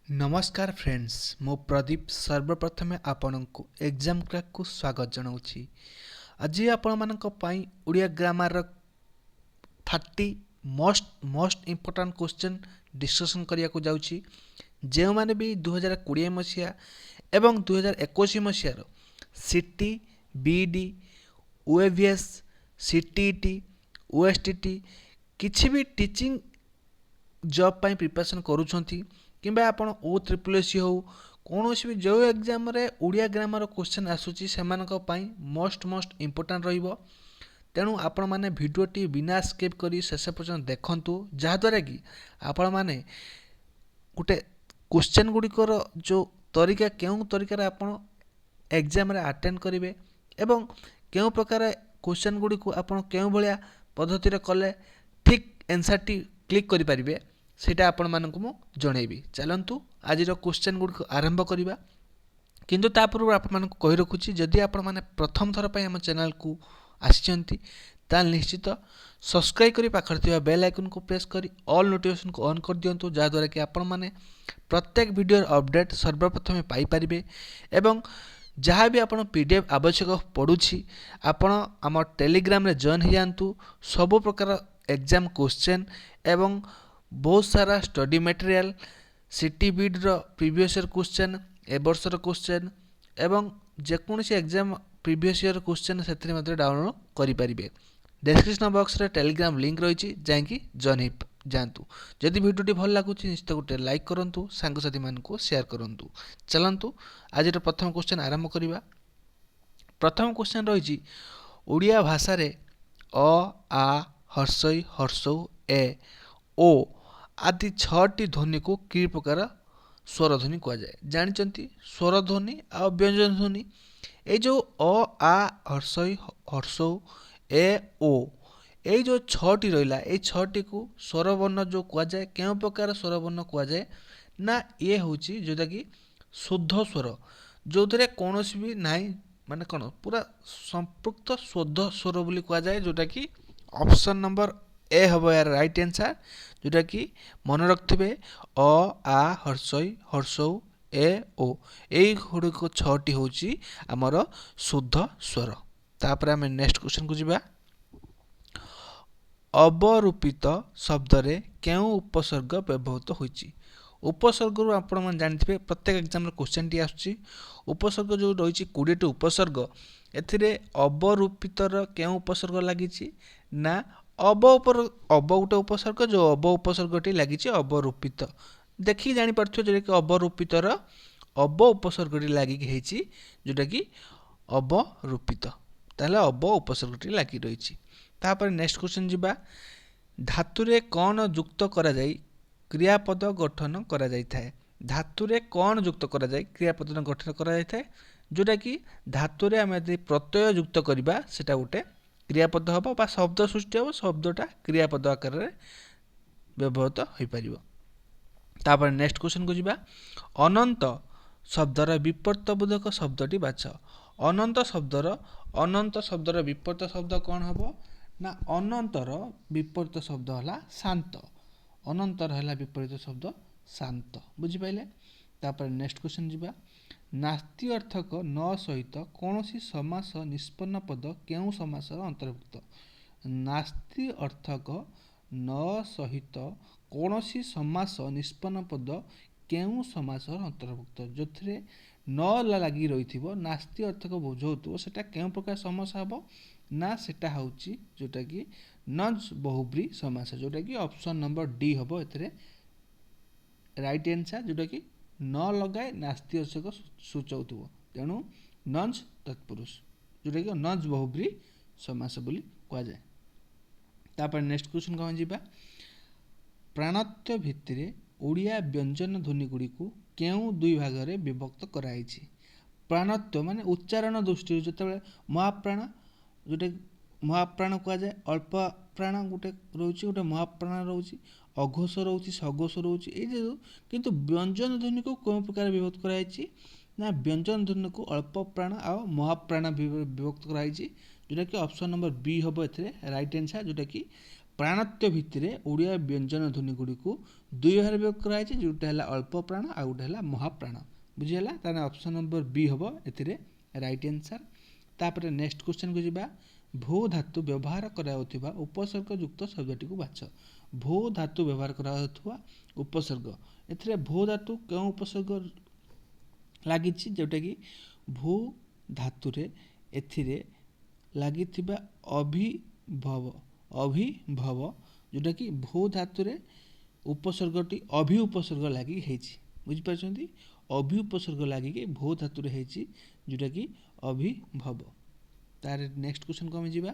नमस्कार फ्रेंड्स मो प्रदीप सर्वप्रथमे आपणको एग्जाम क्रैक को स्वागत जनाऊँगी। आज आपण मानक पई Odia grammar 30 most important question discussion करिया को जाउची। जो माने भी 2020 मसीहा एवं 2021 मसीहार सिटी बीडी ओएवीएस सीटीटी ओएसटीटी किछि भी टीचिंग जॉब पाई प्रिपरेशन करूछंती किंबा आपण ओ ट्रिपल एस हो कौन भी जो एग्जाम रे उड़िया ग्रामर क्वेश्चन आसूची सेमानक पाई मोस्ट इम्पोर्टाट रहिबो। तेणु आपण माने भिडियोटी बिना स्किप करी शेष पर्यंत देखंतु जहाद्वारा कि आपण माने गोटे क्वेश्चन गुड़िकर जो तरीका केउं तरीका रे आपण एग्जाम रे अटेंड करिवे एवं केउं प्रकार क्वेश्चन गुड़ी को आपण केउं भलिया पद्धति रे कले ठीक आंसर टी क्लिक करि परिबे सेटा आपण मानकु मु जणैबी। चलंतु आज क्वेश्चन गुड़ी आरंभ करिबा। किंतु ता पूर्व आपण मानकु कहि रखुची जदि आपण माने प्रथम थर पई हम चैनल को आसिचंती ताल निश्चित सब्सक्राइब करी पाखर थिबा बेल आइकन को प्रेस करी ऑल नोटिफिकेशन को ऑन कर दियंतु जा द्वारा कि आपण माने प्रत्येक वीडियो अपडेट सर्वप्रथमे पाई परिबे एवं जहाँ भी आपण पीडीएफ आवश्यक पड़ुछि आपण आम टेलीग्राम रे जॉइन हो जातु। सब प्रकार एग्जाम क्वेश्चन एवं बहुत सारा स्टडी मटेरियल सिटी बीड रो प्रीवियस ईयर क्वेश्चन ए वर्षर क्वेश्चन एवं जेकोसी एग्जाम प्रीवियस ईयर क्वेश्चन से डाउनलोड करि परिबे। डिस्क्रिप्शन बॉक्स रे टेलीग्राम लिंक रही जाकि जॉइन हो जातु। जदि वीडियोटी भल लगुच निश्चित गोटे लाइक करंतु सांगसाथी मानकु शेयर करंतु। चलंतु आज प्रथम क्वेश्चन आरंभ करिबा। प्रथम क्वेश्चन रही ओडिया भाषा रे अ आ हर्षई हर्षौ ए ओ आदि 6टी ध्वनि को कि प्रकार स्वर ध्वनि कह जाए जानते स्वर ध्वनि आ व्यंजन ध्वनि ए जो अ आ हर्षई हर्षौ ए ओ ये जो 6टी रहा ये 6टी को स्वरवर्ण जो कह जाए क्यों प्रकार स्वरवर्ण कह जाए ना ये हूँ जोटा कि शुद्ध स्वर जो थे कौन भी ना माने कौन पूरा संपृक्त शुद्ध स्वर बोली कह जाए जोटा कि ऑप्शन नंबर ए हम यार राइट आंसर जोटा कि मन रखिथे अ आ हर्षई हर्षौ ए ओ यही गुड़िक 6टी हूँ आमर शुद्ध स्वर। तापर आम नेक्स्ट क्वेश्चन को जीवा। अवरूपित शब्द रे क्यों उपसर्ग व्यवहृत होइछि। उपसर्ग रु आपण मन जानथिबे प्रत्येक एग्जाम रे क्वेश्चन टी आछी उपसर्ग जो रही 20टी उपसर्ग एथिरे अवरूपितर क्यों उपसर्ग लागिछि ना अव गोटे उपसर्ग जो अव उपसर्गटी लगी अवरूपित देखिए जापर जोटा कि अवरूपितर अव उपसर्गटी लगिकी जोटा कि अवरूपित ताहले अव उपसर्गटी लगी रही। तापर नेक्स्ट क्वेश्चन जीवा। धातुरे कौन युक्त करा जाई क्रियापद गठन करा जाई थाए। धातुरे कौन युक्त करा जाई क्रियापद गठन करा जाई थाए जोटा कि धातुरे आम यदि प्रत्यय युक्त करबा सेटा गोटे क्रियापद हम बा शब्द सृष्टि हम शब्दटा क्रियापद आकार में व्यवहृत हो पार। तापर नेक्स्ट क्वेश्चन को जीवा। अनंत शब्दर विपर्तबोधक शब्दटी बाछ। अनंत शब्दर विपर्त शब्द कौन हम ना अनंतर विपरीत शब्द है शांत। अनंतर है विपरीत शब्द शांत बुझिपारे। तापर नेक्स्ट क्वेश्चन जीवा। नास्ति अर्थक न सहित कौन सी समास निष्पन्न पद केउ समास अंतर्भुक्त। नास्ति अर्थक न सहित कौन सी समास निष्पन्न पद केउ समास अंतर्भुक्त जो थे न लगी रही नास्ति अर्थक बुझाऊ सेटा केउ प्रकार समास हम ना सेटा हूँ जोटा कि नज बहुब्री समास जोटा कि ऑप्शन नंबर डी हम ए राइट आंसर जोटा कि न लगाए नास्ति अर्थक सूचाऊ तेणु नज तत्पुरुष जोटा कि नज बहुब्री समास बोली कह जाए। तापर नेक्स्ट क्वेश्चन कौन जीवा। प्राणत्य भित्तिरे ओडिया व्यंजन ध्वनि गुड़ी को केउ दुई भाग रे विभक्त कराई। प्राणत्व माने उच्चारण दृष्टि जो महाप्राण जोटे महाप्राण कह जाए अल्प प्राण गोटे रोचे गोटे महाप्राण रोचे अघोष रोचे सघोष रोचे ये किंतु व्यंजन ध्वनि को कौन प्रकार विभक्त कराई ना व्यंजन ध्वनि को अल्प प्राण आ महाप्राण विभक्त कराई जोटा कि ऑप्शन नंबर बी हम ए राइट आंसर जोटा कि प्राणत्व भित्तिरे ओडिया व्यंजन ध्वनि गुड़ी को दुई भाग विभक्त कराई जोटा है अल्प प्राण आ गोटे है महाप्राण बुझीगला तार ऑप्शन नंबर बी हम ए राइट आंसर। तापर नेक्स्ट क्वेश्चन को जीवा भू धातु व्यवहार कराउथिबा उपसर्ग युक्त शब्दटी को बाछ। भू धातु व्यवहार कराउथुवा उपसर्ग एथिरे भू धातु क्यों उपसर्ग लागिछि जोटा कि भू धातु रे एथिरे लागिथिबा अभिभव अभिभव जोटा कि भू धातु रे उपसर्गटी अभि उपसर्ग लागि हेछि बुझि पाछन्ती अभि उपसर्ग लागि के भू धातु रे हेछि जोटा कि अभिभव। तार नेक्स्ट क्वेश्चन को हम जीवा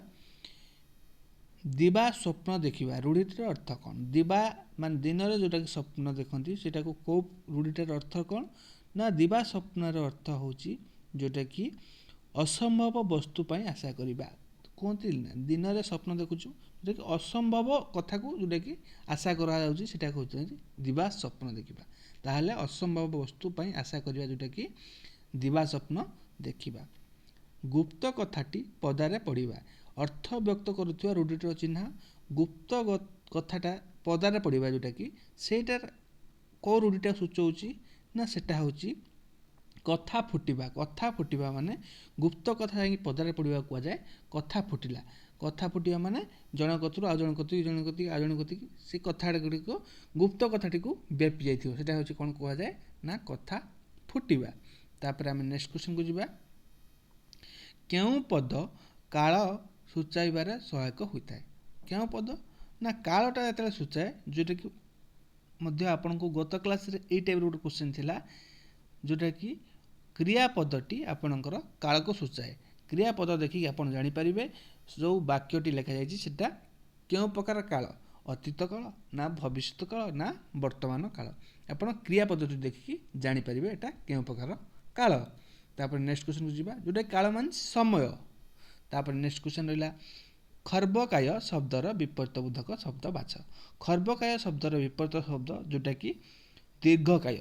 दिवा स्वप्न देखिबा रूढ़ीटर अर्थ कौन दिवा मान दिन रे जोटा कि स्वप्न देखंती सेटा को को रूढ़ीटर अर्थ कौन ना दिवा स्वप्नर अर्थ होची जोटा कि असंभव वस्तु पई आशा करिबा कहते दिन रे स्वप्न देखुछु जोटा कि असंभव कथा को जोटा कि आशा करा जाउची सेटा कहते दिवा स्वप्न देखिबा ताहले असंभव वस्तु पई आशा करिबा जोटा कि दिवा स्वप्न देखिबा। गुप्त कथाटी पदारे पढ़िबा अर्थ व्यक्त करुवा रूढ़ीटर चिन्ह गुप्त कथाटा पदारे पढ़िबा जोटा कि सेटार को रूढ़ीटा सूचौची ना सेटा होची कथा फुटिबा माने गुप्त कथा जाई पदारे पढ़िबा कुआ जाए कथा फुटिला माने जण कतरु आ जण कति से कथा गुडी को गुप्त कथाटी को व्यापी जाइथिबो सेटा होची कोन कुआ जाए ना कथा फुटिबा। तापर हम नेक्स्ट क्वेश्चन को जीवा केउ पद काल सूचाइबार सहायक होता है क्यों पद ना कालटा जतले सूचाए जोटा कि मध्य आपन को गत क्लास रे ए टाइप रो क्वेश्चन थिला जोटा कि क्रियापदटी आपणकर काल को सूचाए क्रियापद देखिए आपन जानि परिबे जो वाक्यटी लिखा जायछि सेटा केउ प्रकार काल अतीत काल ना भविष्यत काल ना वर्तमान काल आपन क्रियापदटी देखिए जानि परिबे एटा केउ प्रकार काल। तापर नेक्स्ट क्वेश्चन को जीवा जोटा काल मान समय। तापर नेक्स्ट क्वेश्चन रहिला खर्बकाय शब्दर विपरीत बोधक शब्द बाछ। खर्बकाय शब्दर विपरीत शब्द जोटा कि दीर्घकाय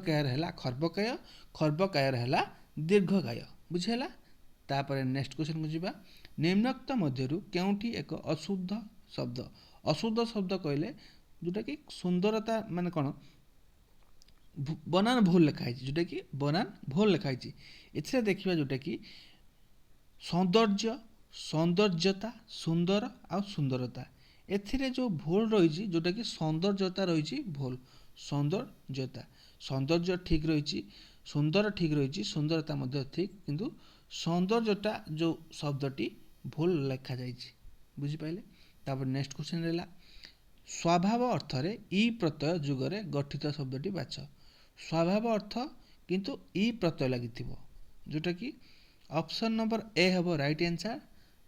है खर्बकाय खर्बकाय है दीर्घकाय बुझेला। तापर नेक्स्ट क्वेश्चन को जीवा निम्नोक्त मध्यरु केउठी एक अशुद्ध शब्द कहले जोटा कि सुंदरता माने कोन बनान भूल लिखाई जोटा कि बनान भूल लिखाई एथिरे देखिबा जोटा कि सौंदर्यता सुंदर आ सुंदरता एथिरे जो भूल रही जोटा कि सौंदर्यता रही भूल सौंदर्य ठीक रही सुंदर ठीक रही सुंदरता मध्य ठीक किंतु सौंदर्यता जो शब्दटी भूल लिखा जाइछि बुझि पाइले। तापर नेक्स्ट क्वेश्चन रहला स्वभाव अर्थ रे ई प्रत्यय जुगरे गठित शब्दटी बाछ। स्वभाव अर्थ किंतु ई प्रत्यय लागिथिबो जोटा कि ऑप्शन नंबर ए हबो राइट आंसर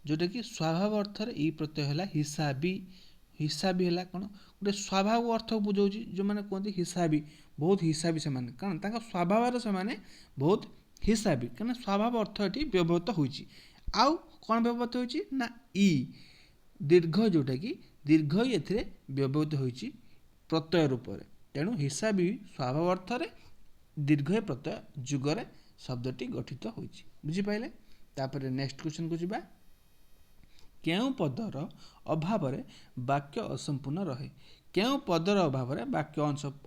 जोटा कि स्वभाव अर्थ रे ई प्रत्यय हला हिसाबी हला कोन गोटे स्वभाव अर्थ बुझौछि जो माने कोंती हिसाबी बहुत हिसाबी से माने कारण ताका स्वभाव रे से माने बहुत हिसाबी कारण स्वभाव अर्थ एटी व्यवहृत होइछि आउ कोन व्यवहृत होइछि ना ई दीर्घ जोटा कि दीर्घ ही एथिरे व्यवहृत होइछि प्रत्यय रूप रे तेणु हिसाबी स्वभाव अर्थ रे दीर्घ प्रत्यय जुगरे शब्दटी गठित होइछि बुझि पाइले। तापर नेक्स्ट क्वेश्चन को जीवा केउ पदर अभाव रे वाक्य असंपूर्ण रहे केउ पदर अभाव रे वाक्य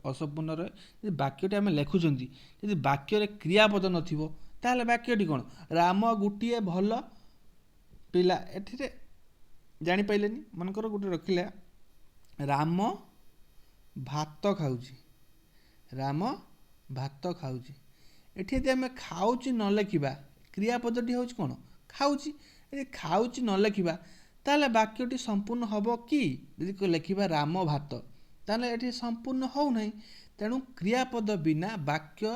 असंपूर्ण रहे यदि वाक्यटी आमे लेखुचंती यदि वाक्य रे क्रियापद नथिबो ताले वाक्यटी कोन राम गुटिए भल पिला एथिरे जानि पाइलेनी मनकर गुटे रखिला राम भात खाउची एठी यदि आमे खाउची न लेखिबा क्रियापदटी होउची कोन खाउची यदि खाउची न लेखिबा ताले वाक्यटी संपूर्ण हबो कि यदि लेखिबा राम भात ताले एठी संपूर्ण हो नै तेणु क्रियापद बिना वाक्य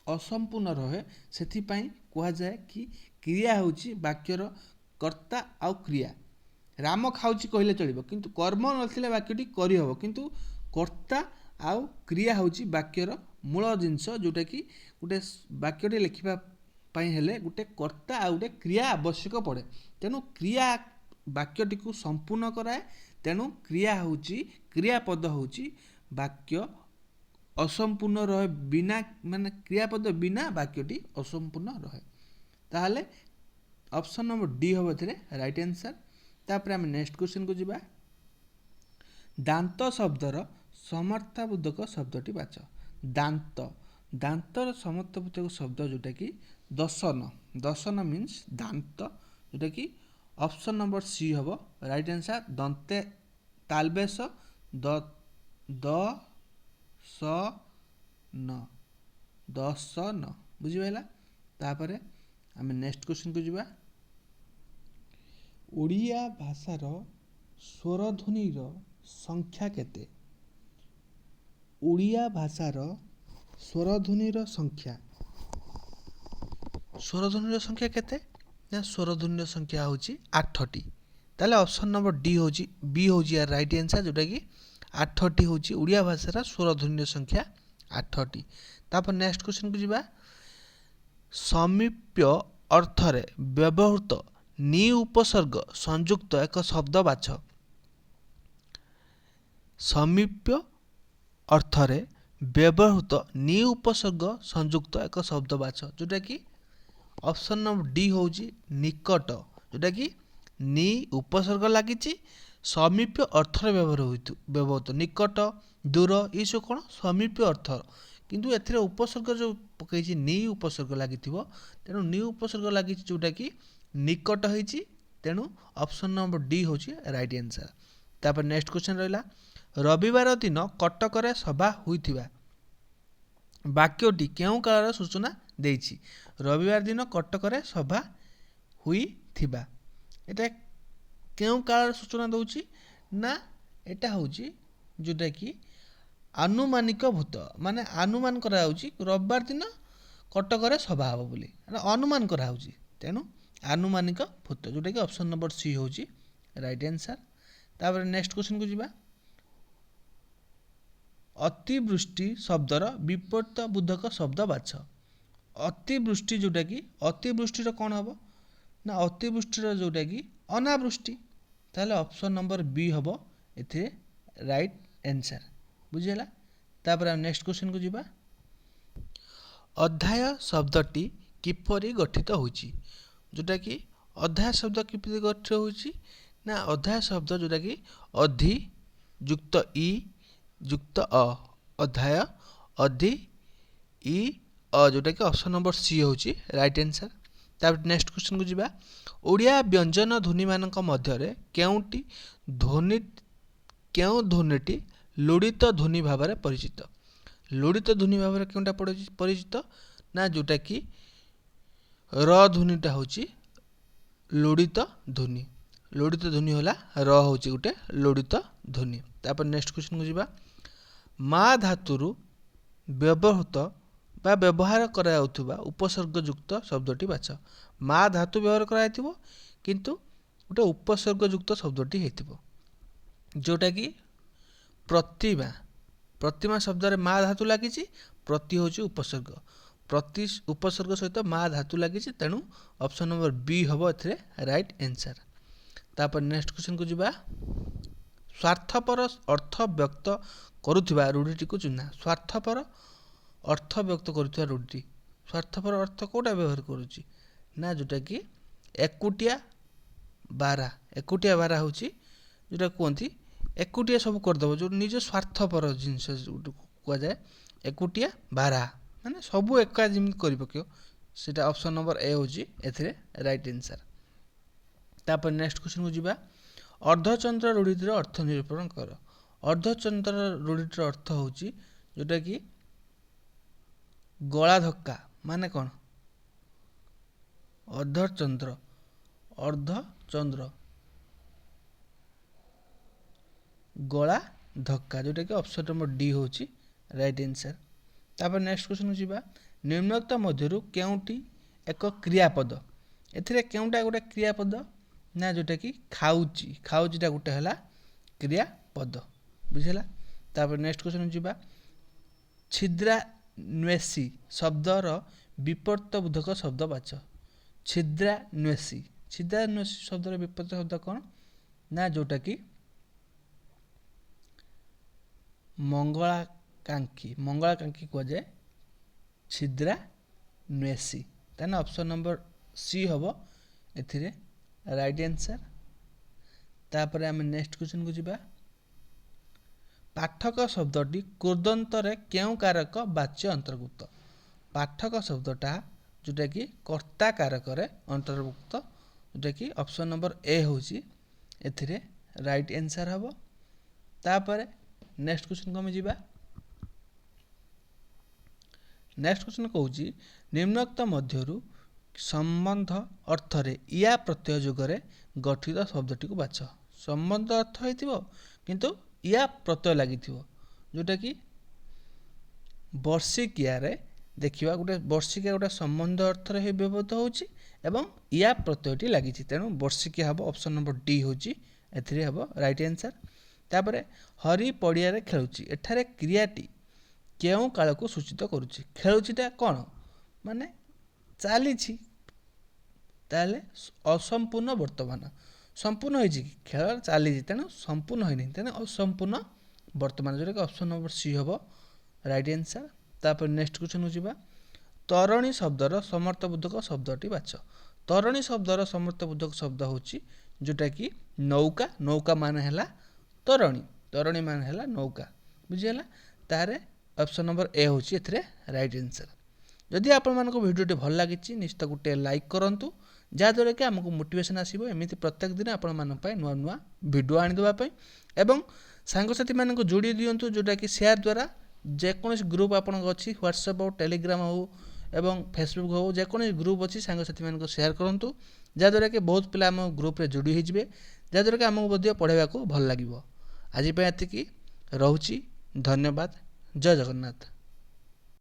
असंपूर्ण रहे सेथि पई कुहा जाय कि क्रिया होउची वाक्यर कर्ता आ क्रिया राम खाउची कहले चलिबो किंतु कर्म नथिले वाक्यटी करि हबो किंतु कर्ता आ क्रिया होउची वाक्यर मूल जिंस जोटा कि गोटे वाक्यटी लिखिबा पई हेले गोटे कर्ता आ गोटे क्रिया आवश्यक पड़े तेणु क्रिया वाक्यटी को संपूर्ण कराए तेणु क्रिया होउची क्रियापद होउची वाक्य असंपूर्ण रहे बिना माने क्रियापद बिना वाक्यटी असंपूर्ण रहे ताहले ऑप्शन नंबर डी होबो एथिरे राइट आंसर। तापर हम नेक्स्ट क्वेश्चन को जीवा ଦାନ୍ତ ଶବ୍ଦର ସମର୍ଥବାଚକ ଶବ୍ଦଟି ବାଛ। ଦାନ୍ତ, ଦାନ୍ତର ସମର୍ଥବାଚକ ଶବ୍ଦ ଯେଉଁଟାକି ଦଶନ। ଦଶନ ମିନ୍ସ ଦାନ୍ତ, ଯେଉଁଟାକି ଅପସନ୍ ନମ୍ବର ସି ହେବ ରାଇଟ୍ ଆନ୍ସର୍। ଦନ୍ତେ ତାଲବେଶ ଦ ଦ ସ ନ ଦଶନ, ବୁଝିପାରିଲା। ତାପରେ ଆମେ ନେକ୍ସଟ କ୍ୱେଶ୍ଚନକୁ ଯିବା। ଓଡ଼ିଆ ଭାଷାର ସ୍ୱରଧ୍ୱନିର ସଂଖ୍ୟା କେତେ? ଓଡ଼ିଆ ଭାଷାର ସ୍ୱରଧ୍ୱନିର ସଂଖ୍ୟା, ସ୍ୱରଧ୍ୱନିର ସଂଖ୍ୟା କେତେ? ନା ସ୍ୱରଧ୍ୱନିର ସଂଖ୍ୟା ହେଉଛି 8ଟି। ତାହେଲେ ଅପସନ୍ ନମ୍ବର ଡି ହେଉଛି ବି ହେଉଛି ୟାର ରାଇଟ୍ ଆନ୍ସର୍, ଯେଉଁଟାକି 8ଟି ହେଉଛି ଓଡ଼ିଆ ଭାଷାର ସ୍ୱରଧ୍ୱନିର ସଂଖ୍ୟା 8ଟି। ତାପରେ ନେକ୍ସଟ କ୍ୱେଶ୍ଚନକୁ ଯିବା। ସମୀପ୍ୟ ଅର୍ଥରେ ବ୍ୟବହୃତ ନି ଉପସର୍ଗ ସଂଯୁକ୍ତ ଏକ ଶବ୍ଦ ବାଛ। ସମୀପ୍ୟ ଅର୍ଥରେ ବ୍ୟବହୃତ ନି ଉପସର୍ଗ ସଂଯୁକ୍ତ ଏକ ଶବ୍ଦ ବାଛ, ଯେଉଁଟାକି ଅପସନ୍ ନମ୍ବର ଡି ହେଉଛି ନିକଟ, ଯେଉଁଟାକି ନି ଉପସର୍ଗ ଲାଗିଛି ସମୀପ୍ୟ ଅର୍ଥରେ ବ୍ୟବହୃତ। ନିକଟ, ଦୂର ଏସବୁ କ'ଣ ସମୀପ୍ୟ ଅର୍ଥ, କିନ୍ତୁ ଏଥିରେ ଉପସର୍ଗ ଯେଉଁ ପକାଇଛି ନି ଉପସର୍ଗ ଲାଗିଥିବ, ତେଣୁ ନି ଉପସର୍ଗ ଲାଗିଛି ଯେଉଁଟାକି ନିକଟ ହେଇଛି, ତେଣୁ ଅପସନ୍ ନମ୍ବର ଡି ହେଉଛି ରାଇଟ୍ ଆନ୍ସର୍। ତାପରେ ନେକ୍ସଟ କ୍ୱେଶ୍ଚନ୍ ରହିଲା। ରବିବାର ଦିନ କଟକରେ ସଭା ହୋଇଥିବା ବାକ୍ୟଟି କେଉଁ କାଳର ସୂଚନା ଦେଇଛି? ରବିବାର ଦିନ କଟକରେ ସଭା ହୋଇଥିବା, ଏଟା କେଉଁ କାଳର ସୂଚନା ଦେଉଛି? ନା ଏଟା ହେଉଛି ଯେଉଁଟାକି ଆନୁମାନିକ ଭୂତ, ମାନେ ଅନୁମାନ କରାଯାଉଛି ରବିବାର ଦିନ କଟକରେ ସଭା ହେବ ବୋଲି ଅନୁମାନ କରାଯାଉଛି, ତେଣୁ ଆନୁମାନିକ ଭୂତ, ଯେଉଁଟାକି ଅପସନ୍ ନମ୍ବର ସି ହେଉଛି ରାଇଟ୍ ଆନ୍ସର୍। ତାପରେ ନେକ୍ସଟ କ୍ୱେଶ୍ଚନକୁ ଯିବା। ଅତିବୃଷ୍ଟି ଶବ୍ଦର ବିପରୀତ ବୋଧକ ଶବ୍ଦ ବାଛ। ଅତିବୃଷ୍ଟି ଯେଉଁଟାକି ଅତିବୃଷ୍ଟିର କ'ଣ ହେବ? ନା ଅତିବୃଷ୍ଟିର ଯେଉଁଟାକି ଅନାବୃଷ୍ଟି, ତାହେଲେ ଅପସନ୍ ନମ୍ବର ବି ହେବ ଏଥିରେ ରାଇଟ୍ ଆନ୍ସର୍, ବୁଝିହେଲା। ତାପରେ ଆମେ ନେକ୍ସଟ କ୍ୱେଶ୍ଚନକୁ ଯିବା। ଅଧ୍ୟାୟ ଶବ୍ଦଟି କିପରି ଗଠିତ ହୋଇଛି? ଯେଉଁଟାକି ଅଧ୍ୟାୟ ଶବ୍ଦ କିପରି ଗଠିତ ହୋଇଛି? ନା ଅଧ୍ୟାୟ ଶବ୍ଦ ଯେଉଁଟାକି ଅଧି ଯୁକ୍ତ ଇ ଯୁକ୍ତ ଅ, ଅଧ୍ୟାୟ ଅଧି ଇ ଅ, ଯେଉଁଟାକି ଅପସନ୍ ନମ୍ବର ସି ହେଉଛି ରାଇଟ୍ ଆନ୍ସର୍। ତାପରେ ନେକ୍ସଟ କ୍ୱେଶ୍ଚନକୁ ଯିବା। ଓଡ଼ିଆ ବ୍ୟଞ୍ଜନ ଧ୍ୱନିମାନଙ୍କ ମଧ୍ୟରେ କେଉଁ ଧ୍ୱନିଟି ଲୋଡ଼ିତ ଧ୍ୱନି ଭାବରେ ପରିଚିତ? ଲୋଡ଼ିତ ଧ୍ୱନି ଭାବରେ କେଉଁଟା ପରିଚିତ? ନା ଯେଉଁଟାକି ର ଧ୍ୱନିଟା ହେଉଛି ଲୋଡ଼ିତ ଧ୍ୱନି। ଲୋଡ଼ିତ ଧ୍ୱନି ହେଲା ର ହେଉଛି ଗୋଟେ ଲୋଡ଼ିତ ଧ୍ୱନି। ତାପରେ ନେକ୍ସଟ କ୍ୱେଶ୍ଚନକୁ ଯିବା। ମା ଧାତୁରୁ ବ୍ୟବହୃତ ବା ବ୍ୟବହାର କରାଯାଉଥିବା ଉପସର୍ଗ ଯୁକ୍ତ ଶବ୍ଦଟି ବାଛ। ମା ଧାତୁ ବ୍ୟବହାର କରାଯାଇଥିବ, କିନ୍ତୁ ଗୋଟେ ଉପସର୍ଗ ଯୁକ୍ତ ଶବ୍ଦଟି ହେଇଥିବ, ଯେଉଁଟାକି ପ୍ରତିମା। ପ୍ରତିମା ଶବ୍ଦରେ ମା ଧାତୁ ଲାଗିଛି, ପ୍ରତି ହେଉଛି ଉପସର୍ଗ, ପ୍ରତି ଉପସର୍ଗ ସହିତ ମା ଧାତୁ ଲାଗିଛି, ତେଣୁ ଅପସନ୍ ନମ୍ବର ବି ହେବ ଏଥିରେ ରାଇଟ୍ ଆନ୍ସର୍। ତାପରେ ନେକ୍ସଟ କ୍ୱେଶ୍ଚନକୁ ଯିବା। ସ୍ୱାର୍ଥପର ଅର୍ଥ ବ୍ୟକ୍ତ କରୁଥିବା ରୂଢ଼ିଟିକୁ ଚିହ୍ନ। ସ୍ୱାର୍ଥପର ଅର୍ଥ ବ୍ୟକ୍ତ କରୁଥିବା ରୂଢ଼ିଟି, ସ୍ୱାର୍ଥପର ଅର୍ଥ କେଉଁଟା ବ୍ୟବହାର କରୁଛି? ନା ଯେଉଁଟାକି ଏକୁଟିଆ ବାରା। ଏକୁଟିଆ ବାରା ହେଉଛି ଯେଉଁଟା କୁହନ୍ତି ଏକୁଟିଆ ସବୁ କରିଦେବ, ଯେଉଁ ନିଜ ସ୍ୱାର୍ଥପର ଜିନିଷ ଯେଉଁଟାକୁ କୁହାଯାଏ ଏକୁଟିଆ ବାରା, ମାନେ ସବୁ ଏକା ଯେମିତି କରିପକାଇବ, ସେଇଟା ଅପସନ୍ ନମ୍ବର ଏ ହେଉଛି ଏଥିରେ ରାଇଟ୍ ଆନ୍ସର୍। ତାପରେ ନେକ୍ସଟ କ୍ୱେଶ୍ଚନକୁ ଯିବା। ଅର୍ଦ୍ଧଚନ୍ଦ୍ର ରୂଢ଼ିଟିର ଅର୍ଥ ନିରୂପଣ କର। ଅର୍ଦ୍ଧଚନ୍ଦ୍ର ରୂଢ଼ିଟିର ଅର୍ଥ ହେଉଛି ଯେଉଁଟାକି ଗଳା ଧକ୍କା, ମାନେ କ'ଣ? ଅର୍ଦ୍ଧଚନ୍ଦ୍ର ଗଳା ଧକ୍କା, ଯେଉଁଟାକି ଅପସନ୍ ନମ୍ବର ଡି ହେଉଛି ରାଇଟ୍ ଆନ୍ସର୍। ତାପରେ ନେକ୍ସଟ କ୍ୱେଶ୍ଚନକୁ ଯିବା। ନିମ୍ନୋକ୍ତ ମଧ୍ୟରୁ କେଉଁଟି ଏକ କ୍ରିୟାପଦ? ଏଥିରେ କେଉଁଟା ଗୋଟେ କ୍ରିୟାପଦ? ନା ଯେଉଁଟାକି ଖାଉଛି। ଖାଉଛିଟା ଗୋଟେ ହେଲା କ୍ରିୟାପଦ, ବୁଝିଲା। ତାପରେ ନେକ୍ସଟ କ୍ୱେଶ୍ଚନକୁ ଯିବା। ଛିଦ୍ରାନ୍ୱେଷୀ ଶବ୍ଦର ବିପରୀତ ବୋଧକ ଶବ୍ଦ ବାଛ। ଛିଦ୍ରାନ୍ୱେଷୀ, ଛିଦ୍ରାନ୍ୱେଷୀ ଶବ୍ଦର ବିପରୀତ ଶବ୍ଦ କ'ଣ? ନା ଯେଉଁଟାକି ମଙ୍ଗଳାକାଂକ୍ଷୀ। ମଙ୍ଗଳାକାଂକ୍ଷୀ କୁହାଯାଏ ଛିଦ୍ରାନ୍ୱେଷୀ, ତାହେଲେ ଅପସନ୍ ନମ୍ବର ସି ହେବ ଏଥିରେ ରାଇଟ୍ ଆନ୍ସର୍। ତାପରେ ଆମେ ନେକ୍ସଟ କ୍ୱେଶ୍ଚନକୁ ଯିବା। ପାଠକ ଶବ୍ଦଟି କୃଦନ୍ତରେ କେଉଁ କାରକ ବାଚ୍ୟ ଅନ୍ତର୍ଭୁକ୍ତ? ପାଠକ ଶବ୍ଦଟା ଯେଉଁଟାକି କର୍ତ୍ତା କାରକରେ ଅନ୍ତର୍ଭୁକ୍ତ, ଯେଉଁଟାକି ଅପସନ୍ ନମ୍ବର ଏ ହେଉଛି ଏଥିରେ ରାଇଟ୍ ଆନ୍ସର୍ ହେବ। ତାପରେ ନେକ୍ସଟ କ୍ୱେଶ୍ଚନକୁ ଆମେ ଯିବା। ନେକ୍ସଟ କ୍ୱେଶ୍ଚନ କହୁଛି ନିମ୍ନୋକ୍ତ ମଧ୍ୟରୁ ସମ୍ବନ୍ଧ ଅର୍ଥରେ ୟା ପ୍ରତ୍ୟୟ ଯୁଗରେ ଗଠିତ ଶବ୍ଦଟିକୁ ବାଛ। ସମ୍ବନ୍ଧ ଅର୍ଥ ହେଇଥିବ କିନ୍ତୁ ୟା ପ୍ରତ୍ୟୟ ଲାଗିଥିବ, ଯେଉଁଟାକି ବର୍ଷିକିଆରେ ଦେଖିବା ଗୋଟେ ବର୍ଷିକିଆ ଗୋଟେ ସମ୍ବନ୍ଧ ଅର୍ଥରେ ବ୍ୟବହୃତ ହେଉଛି ଏବଂ ୟା ପ୍ରତ୍ୟୟଟି ଲାଗିଛି, ତେଣୁ ବର୍ଷିକିଆ ହେବ। ଅପସନ୍ ନମ୍ବର ଡି ହେଉଛି ଏଥିରେ ହେବ ରାଇଟ୍ ଆନ୍ସର୍। ତାପରେ ହରି ପଡ଼ିଆରେ ଖେଳୁଛି, ଏଠାରେ କ୍ରିୟାଟି କେଉଁ କାଳକୁ ସୂଚିତ କରୁଛି? ଖେଳୁଛିଟା କ'ଣ ମାନେ ଚାଲିଛି, ତାହେଲେ ଅସମ୍ପୂର୍ଣ୍ଣ ବର୍ତ୍ତମାନ। ସମ୍ପୂର୍ଣ୍ଣ ହେଇଛି କି ଖେଳ ଚାଲିଛି, ତେଣୁ ସମ୍ପୂର୍ଣ୍ଣ ହେଇନି, ତେଣୁ ଅସମ୍ପୂର୍ଣ୍ଣ ବର୍ତ୍ତମାନ, ଯେଉଁଟାକି ଅପସନ୍ ନମ୍ବର ସି ହେବ ରାଇଟ୍ ଆନ୍ସର୍। ତାପରେ ନେକ୍ସଟ କ୍ୱେଶ୍ଚନକୁ ଯିବା। ତରଣୀ ଶବ୍ଦର ସମର୍ଥବୋଧକ ଶବ୍ଦଟି ବାଛ। ତରଣୀ ଶବ୍ଦର ସମର୍ଥବୋଧକ ଶବ୍ଦ ହେଉଛି ଯେଉଁଟାକି ନୌକା। ନୌକା ମାନେ ହେଲା ତରଣୀ, ତରଣୀ ମାନେ ହେଲା ନୌକା, ବୁଝିହେଲା। ତାହେଲେ ଅପସନ୍ ନମ୍ବର ଏ ହେଉଛି ଏଥିରେ ରାଇଟ୍ ଆନ୍ସର୍। ଯଦି ଆପଣମାନଙ୍କୁ ଭିଡ଼ିଓଟି ଭଲ ଲାଗିଛି ନିଶ୍ଚିତ ଗୋଟେ ଲାଇକ୍ କରନ୍ତୁ, ଯାହାଦ୍ୱାରା କି ଆମକୁ ମୋଟିଭେସନ୍ ଆସିବ ଏମିତି ପ୍ରତ୍ୟେକ ଦିନ ଆପଣମାନଙ୍କ ପାଇଁ ନୂଆ ନୂଆ ଭିଡ଼ିଓ ଆଣିଦେବା ପାଇଁ। ଏବଂ ସାଙ୍ଗସାଥିମାନଙ୍କୁ ଯୋଡ଼ି ଦିଅନ୍ତୁ, ଯେଉଁଟାକି ସେୟାର ଦ୍ୱାରା ଯେକୌଣସି ଗ୍ରୁପ୍ ଆପଣଙ୍କ ଅଛି, ହ୍ୱାଟ୍ସଆପ୍ ହେଉ, ଟେଲିଗ୍ରାମ ହେଉ ଏବଂ ଫେସବୁକ୍ ହେଉ, ଯେକୌଣସି ଗ୍ରୁପ୍ ଅଛି ସାଙ୍ଗସାଥିମାନଙ୍କୁ ସେୟାର କରନ୍ତୁ, ଯାହାଦ୍ୱାରା କି ବହୁତ ପିଲା ଆମ ଗ୍ରୁପ୍ରେ ଯୋଡ଼ି ହୋଇଯିବେ, ଯାହାଦ୍ୱାରା କି ଆମକୁ ମଧ୍ୟ ପଢ଼ାଇବାକୁ ଭଲ ଲାଗିବ। ଆଜି ପାଇଁ ଏତିକି, ରହୁଛି। ଧନ୍ୟବାଦ। ଜୟ ଜଗନ୍ନାଥ।